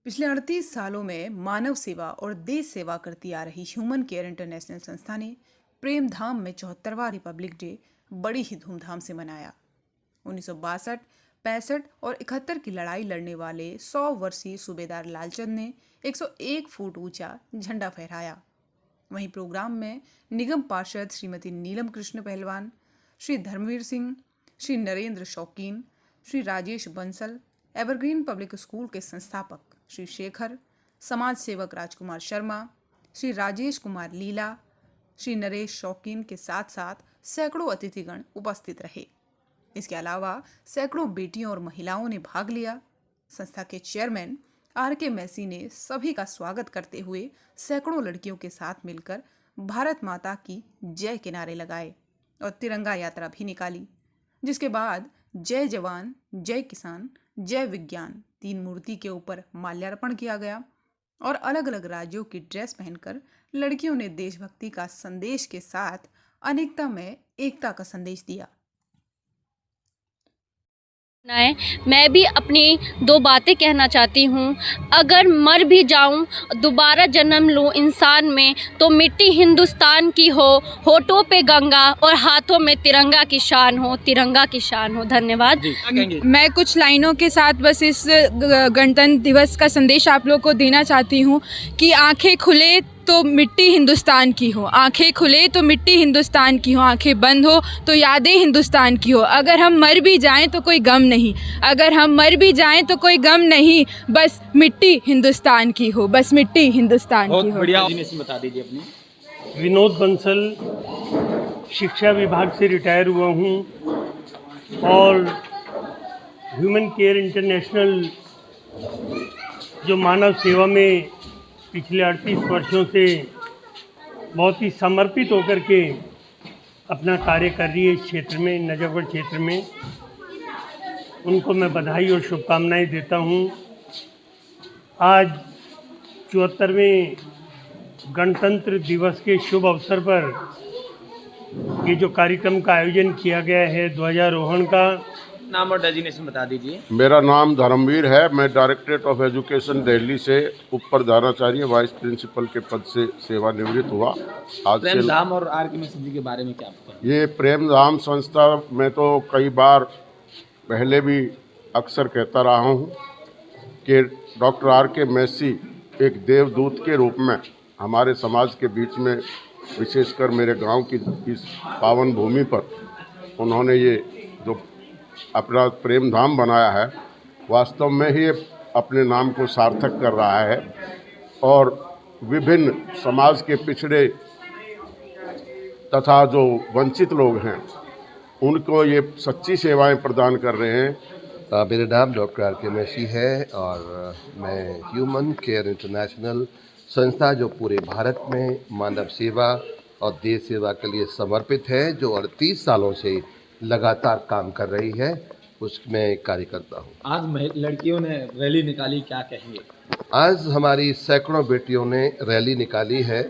पिछले 38 सालों में मानव सेवा और देश सेवा करती आ रही ह्यूमन केयर इंटरनेशनल संस्था ने प्रेम धाम में 74वां रिपब्लिक डे बड़ी ही धूमधाम से मनाया। 1962, 65 और 71 की लड़ाई लड़ने वाले 100 वर्षीय सूबेदार लालचंद ने 101 फुट ऊंचा झंडा फहराया। वहीं प्रोग्राम में निगम पार्षद श्रीमती नीलम कृष्ण पहलवान, श्री धर्मवीर सिंह, श्री नरेंद्र शौकीन, Shri Rajesh Bansal, evergreen public school के संस्थापक श्री शेखर, समाज सेवक राजकुमार शर्मा, श्री राजेश कुमार लीला, श्री नरेश शौकीन के साथ साथ सैकड़ों अतिथिगण उपस्थित रहे। इसके अलावा सैकड़ों बेटियों और महिलाओं ने भाग लिया। संस्था के चेयरमैन R.K. मैसी ने सभी का स्वागत करते हुए सैकड़ों लड़कियों के साथ मिलकर भारत माता की जय के नारे लगाए और तिरंगा यात्रा भी निकाली, जिसके बाद जय जवान, जय किसान, जय विज्ञान 3 मूर्ति के ऊपर माल्यार्पण किया गया और अलग अलग राज्यों की ड्रेस पहनकर लड़कियों ने देशभक्ति का संदेश के साथ अनेकता में एकता का संदेश दिया। मैं भी अपनी 2 बातें कहना चाहती हूँ। अगर मर भी जाऊँ, दोबारा जन्म लूँ इंसान में, तो मिट्टी हिंदुस्तान की हो, होठों पे गंगा और हाथों में तिरंगा की शान हो, तिरंगा की शान हो। धन्यवाद। मैं कुछ लाइनों के साथ बस इस गणतंत्र दिवस का संदेश आप लोग को देना चाहती हूँ कि आंखें खुले तो मिट्टी हिंदुस्तान की हो, आंखें खुले तो मिट्टी हिंदुस्तान की हो, आंखें बंद हो तो यादें हिंदुस्तान की हो। अगर हम मर भी जाएं तो कोई गम नहीं, अगर हम मर भी जाएं तो कोई गम नहीं, बस मिट्टी हिंदुस्तान की हो, बस मिट्टी हिंदुस्तान की हो। बढ़िया। बता दीजिए अपनी। विनोद बंसल, शिक्षा विभाग से रिटायर हुआ हूँ और ह्यूमन केयर इंटरनेशनल जो मानव सेवा में पिछले 38 वर्षों से बहुत ही समर्पित होकर के अपना कार्य कर रही है इस क्षेत्र में, नजफगढ़ क्षेत्र में, उनको मैं बधाई और शुभकामनाएं देता हूं। आज 74वें गणतंत्र दिवस के शुभ अवसर पर ये जो कार्यक्रम का आयोजन किया गया है ध्वजारोहण का, नाम और डेजिग्नेशन बता दीजिए। मेरा नाम धर्मवीर है। मैं डायरेक्टरेट ऑफ एजुकेशन दिल्ली से उप प्रधानाचार्य वाइस प्रिंसिपल के पद से सेवानिवृत्त हुआ। आज प्रेम धाम और R.K. मैसी जी के बारे में क्या बताएं? ये प्रेम धाम संस्था में तो कई बार पहले भी अक्सर कहता रहा हूँ कि डॉक्टर R.K. मैसी एक देवदूत के रूप में हमारे समाज के बीच में, विशेषकर मेरे गांव की इस पावन भूमि पर उन्होंने ये जो अपना प्रेम धाम बनाया है, वास्तव में ही अपने नाम को सार्थक कर रहा है और विभिन्न समाज के पिछड़े तथा जो वंचित लोग हैं उनको ये सच्ची सेवाएं प्रदान कर रहे हैं। मेरा नाम डॉक्टर R.K. मैसी है और मैं ह्यूमन केयर इंटरनेशनल संस्था जो पूरे भारत में मानव सेवा और देश सेवा के लिए समर्पित है, जो 38 सालों से लगातार काम कर रही है, उसमें कार्य करता हूँ। आज लड़कियों ने रैली निकाली, क्या कहेंगे? आज हमारी सैकड़ों बेटियों ने रैली निकाली है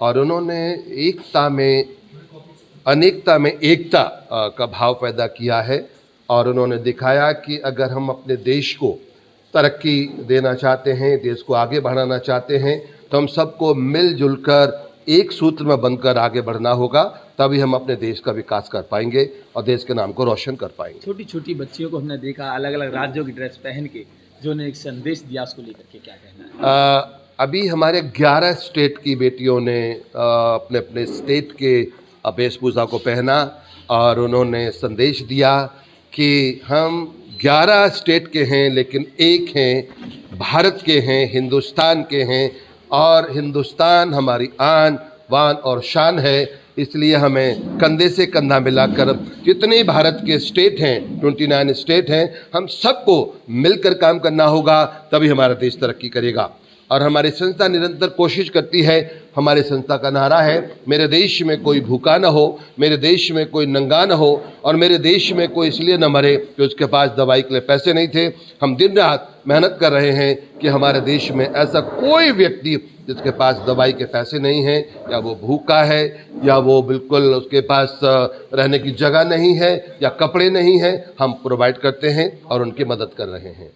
और उन्होंने एकता में अनेकता में एकता का भाव पैदा किया है और उन्होंने दिखाया कि अगर हम अपने देश को तरक्की देना चाहते हैं, देश को आगे बढ़ाना चाहते हैं, तो हम सबको मिलजुल कर एक सूत्र में बनकर आगे बढ़ना होगा, तभी हम अपने देश का विकास कर पाएंगे और देश के नाम को रोशन कर पाएंगे। छोटी छोटी बच्चियों को हमने देखा अलग अलग राज्यों की ड्रेस पहन के, जो ने एक संदेश दिया, उसको लेकर के क्या कहना है? अभी हमारे 11 स्टेट की बेटियों ने अपने अपने स्टेट के वेशभूषा को पहना और उन्होंने संदेश दिया कि हम 11 स्टेट के हैं लेकिन एक हैं, भारत के हैं, हिंदुस्तान के हैं और हिंदुस्तान हमारी आन बान और शान है। इसलिए हमें कंधे से कंधा मिलाकर जितने भारत के स्टेट हैं, 29 स्टेट हैं, हम सबको मिलकर काम करना होगा, तभी हमारा देश तरक्की करेगा। और हमारी संस्था निरंतर कोशिश करती है। हमारे संस्था का नारा है, मेरे देश में कोई भूखा न हो, मेरे देश में कोई नंगा न हो और मेरे देश में कोई इसलिए न मरे कि उसके पास दवाई के लिए पैसे नहीं थे। हम दिन रात मेहनत कर रहे हैं कि हमारे देश में ऐसा कोई व्यक्ति जिसके पास दवाई के पैसे नहीं हैं, या वो भूखा है, या वो बिल्कुल उसके पास रहने की जगह नहीं है, या कपड़े नहीं हैं, हम प्रोवाइड करते हैं और उनकी मदद कर रहे हैं।